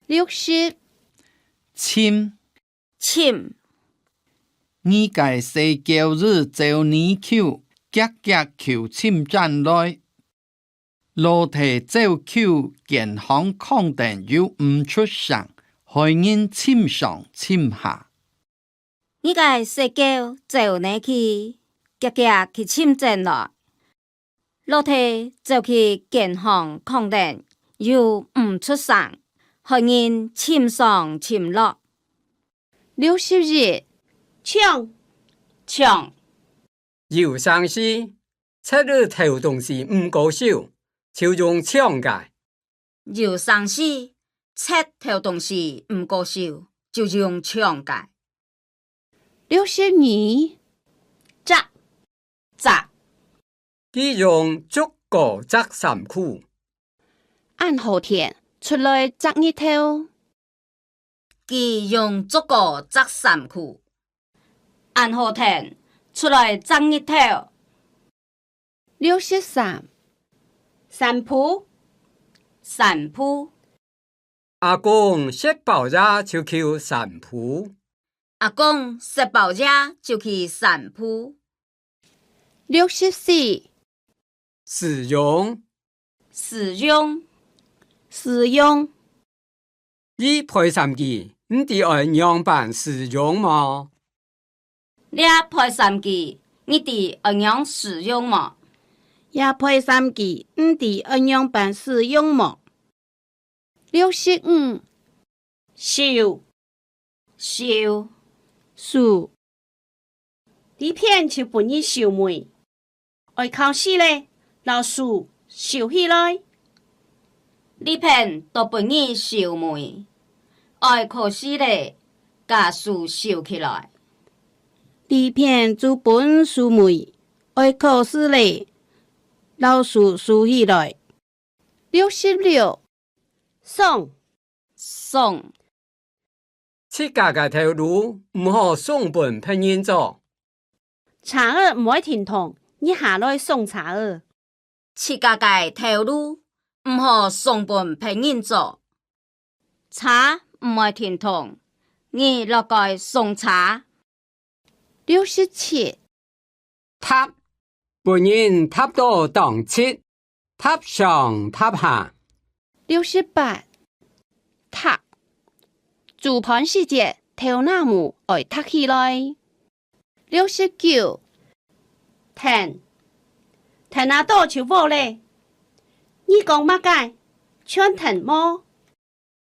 60、深。深。你界世交日照年口，夹夹球侵占内。裸体照口健康康定又唔出声，害人侵上侵下。你个世交照你去，夹夹去侵占来。裸体照去健康康定又唔出声，害人侵上侵落。61、抢抢。有生事，出了头东西唔高手，就用抢嘅。有生事，切头东西唔高手，就用抢嘅。62、砸砸。佢用足個砸衫褲，暗好天出來砸日頭。佢用足個砸衫褲，暗好天出來砸日頭。63、散步散步。阿公食飽咗就去散步。阿公食飽咗就去散步。64、使用使用。使用依配衫機，唔啲愛樣板使用嘛？你配衫機，你哋按樣使用嘛？也配衫機，唔知按樣辦使用麼65、收收。數啲片就本意收梅，愛考試咧，老師收起來。呢片都本意收梅，愛考試咧，家數收起來。啲片就本書梅，愛考試咧，老師收起來。66、送送。切家嘅頭路唔好送本朋友做。茶兒唔愛停痛，你下來送茶兒。切家嘅頭路唔好送本朋友做。茶唔愛甜痛，你落來送茶。67、塔本人塔到當切，塔上塔下。68、讀主盤時節頭那母愛讀起來。69、停那多少貨咧？你講乜解？全停麼？